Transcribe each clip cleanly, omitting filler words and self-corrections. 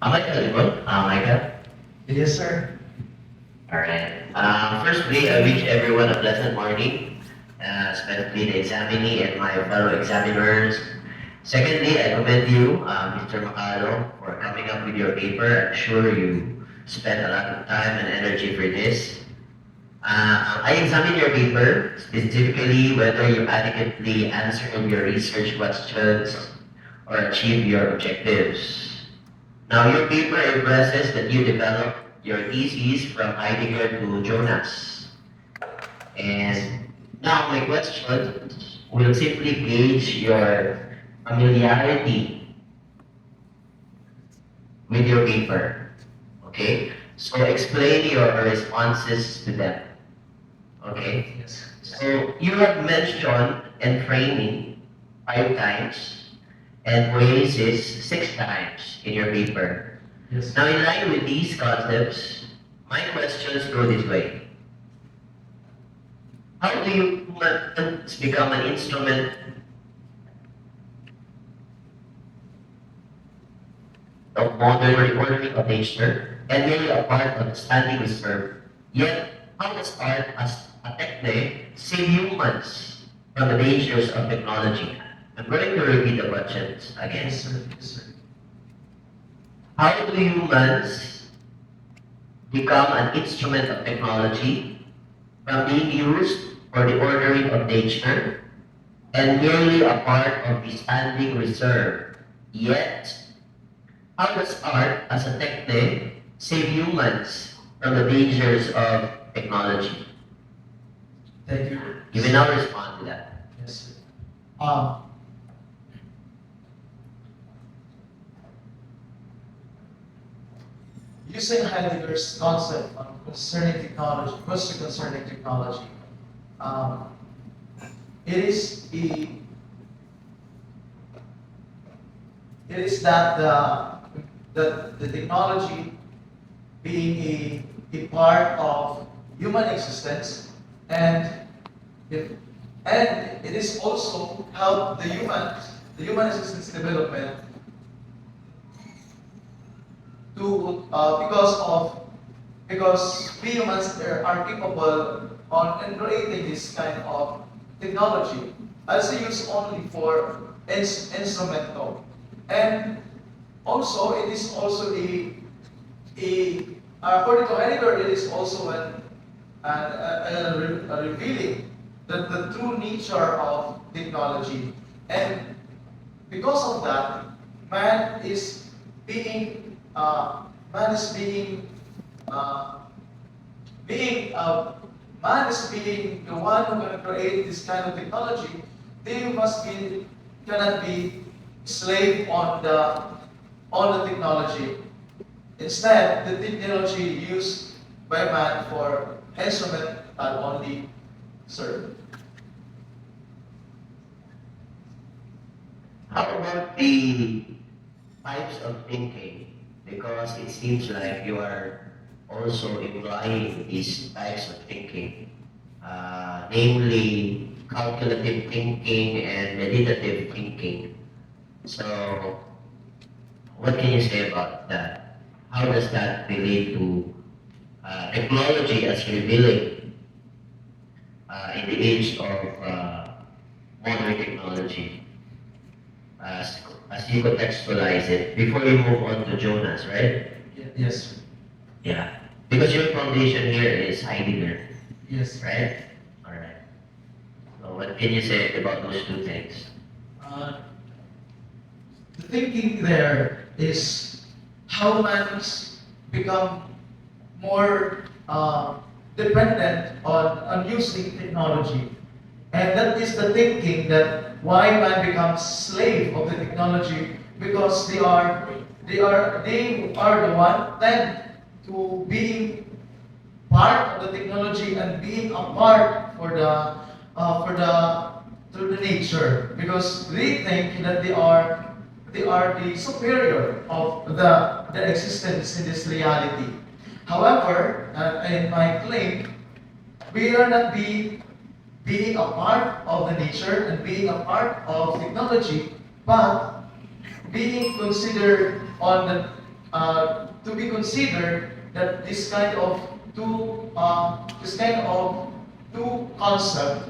Am I audible, Michael? Yes, sir. Alright. Firstly, I wish everyone a pleasant morning, especially the examinee and my fellow examiners. Secondly, I commend you, Mr. Macalo, for coming up with your paper. I'm sure you spent a lot of time and energy for this. I examined your paper, specifically whether you adequately answered your research questions or achieved your objectives. Now, your paper impresses that you developed your thesis from Heidegger to Jonas. And now my question will simply gauge your familiarity with your paper. Okay? So explain your responses to them. Okay? Yes. So you have mentioned enframing 5 times and poiesis 6 times in your paper. Yes. Now, in line with these concepts, my questions go this way. How do humans become an instrument of modern ordering of nature and merely a part of the standing reserve? Yet, how does art as a technique save humans from the dangers of technology? I'm going to repeat the questions again. Yes, sir. Yes, sir. How do humans become an instrument of technology from being used for the ordering of nature and merely a part of the standing reserve? Yet, how does art as a technique save humans from the dangers of technology? Thank you. You will now respond to that. Yes, sir. Um, Using Heidegger's concept on concerning technology, question concerning technology, um, it is a, it is that the technology being a part of human existence, and if and it is also help the human existence development to because we humans are capable on in creating this kind of technology as used only for instrumental, and also it is also a according to Heidegger, it is also a revealing the true nature of technology, and because of that, man is being man is being uh, being man is being the one who can create this kind of technology. They must be cannot be slave on the technology. Instead, the technology used by man for instrument and only serve. How about the types of thinking? Because it seems like you are also employing these types of thinking, namely calculative thinking and meditative thinking. So, what can you say about that? How does that relate to technology as revealing in the age of modern technology? As, as you contextualize it before you move on to Jonas, right? Yes. Yeah. Because your foundation here is Heidegger, Yes. right? Alright. So what can you say about those two things? Uh, the thinking there is how man's become more dependent on using technology. And that is the thinking that why man becomes slave of the technology, because they are the one tend to being part of the technology and being a part for the nature, because they think that they are the superior of the existence in this reality. However, in my claim, we are not being a part of the nature and being a part of technology, but being considered to be considered that this kind of two concept,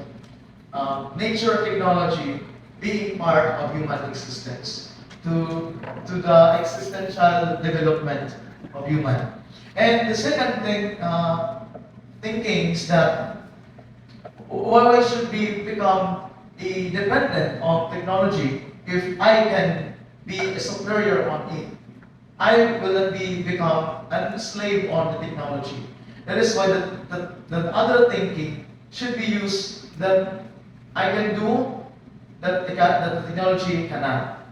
nature and technology, being part of human existence to the existential development of human. And the second thing, thinking is that why should we become a dependent on technology if I can be a superior on it? I will not become a slave on the technology. That is why the other thinking should be used that I can do that the technology cannot.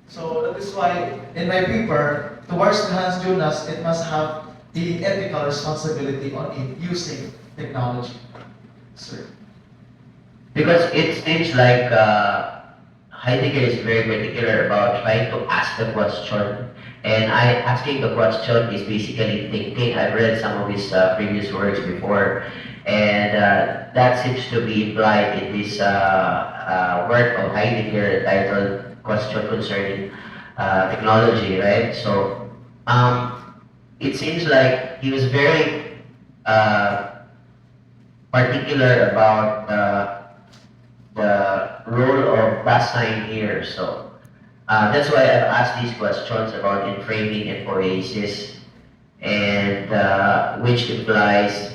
So that is why in my paper, towards the Hans Jonas, it must have the ethical responsibility on it using technology. Sir. Because it seems like Heidegger is very particular about trying to ask the question. And asking the question is basically thinking. I've read some of his previous works before, and that seems to be implied in this work of Heidegger titled Question Concerning Technology, right? So it seems like he was very particular about the role of pastime here. So that's why I've asked these questions about inframing and poiesis, and which implies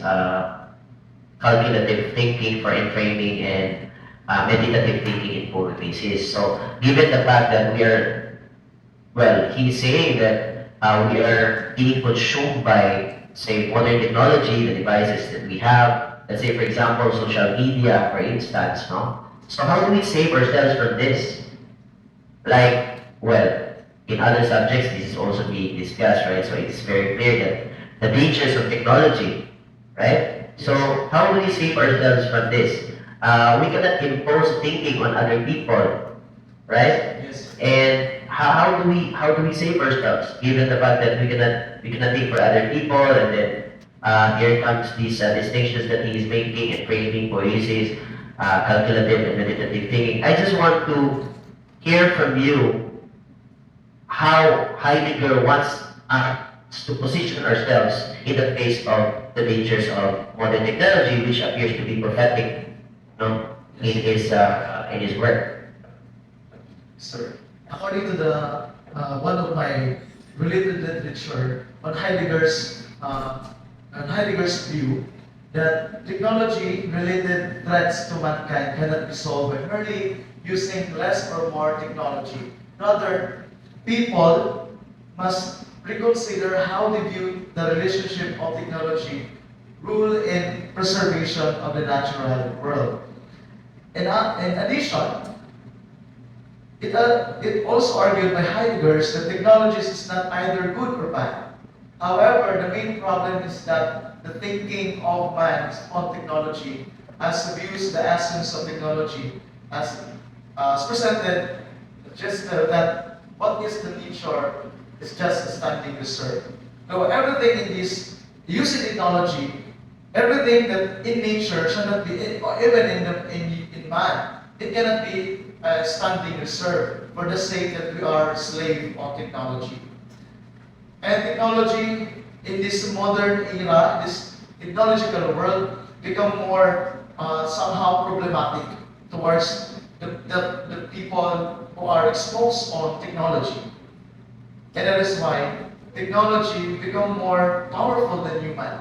calculative thinking for inframing and meditative thinking in poiesis. So given the fact that we are, well, he's saying that we are being consumed by, say, modern technology, the devices that we have. Let's say, for example, social media, for instance, no? So how do we save ourselves from this? Like, well, in other subjects, this is also being discussed, right? So it's very clear that the dangers of technology, right? So how do we save ourselves from this? We cannot impose thinking on other people, right? Yes. And how do we save ourselves given the fact that we cannot think for other people, and then here comes these distinctions that he is making and framing poiesis, calculative and meditative thinking. I just want to hear from you how Heidegger wants us to position ourselves in the face of the dangers of modern technology, which appears to be prophetic, no, in his work. Sir, according to the one of my related literature on Heidegger's view, that technology-related threats to mankind cannot be solved by merely using less or more technology. Rather, people must reconsider how they view the relationship of technology, rule in preservation of the natural world. In addition, it also argued by Heidegger that technology is not either good or bad. However, the main problem is that the thinking of man on technology as views the essence of technology as presented, just that what is the nature is just a standing reserve. So everything in this using technology, everything that in nature should not be, or even in man, it cannot be a standing reserve for the sake that we are slave of technology. And technology in this modern era, this technological world, become more somehow problematic towards the people who are exposed on technology. And that is why technology become more powerful than human.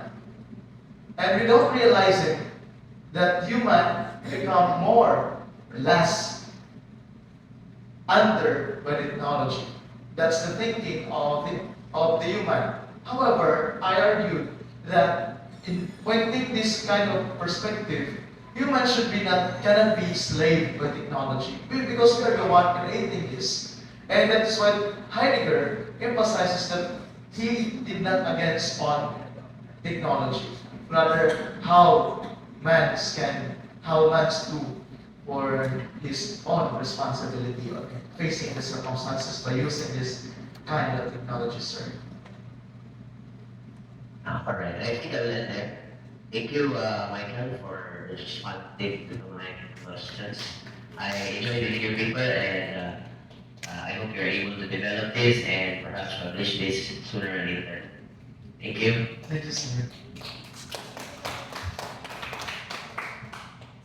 And without realizing that human become more, less under by technology. That's the thinking of the human. However, I argue that when think this kind of perspective, humans cannot be slave by technology because we are the one creating this. And that's why Heidegger emphasizes that he did not against on technology, rather how man's do for his own responsibility of facing the circumstances by using this kind of technology, sir. All right, I think I will end there. Thank you, Michael, for responding to my questions. I enjoyed reading your paper, and I hope you're able to develop this and perhaps publish this sooner or later. Thank you. Thank you, sir.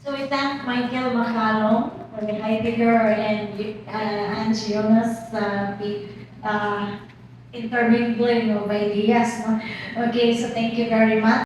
So we thank Michael Macalong for the Heidegger and Hans Jonas intermingling of ideas. No? Okay, so thank you very much.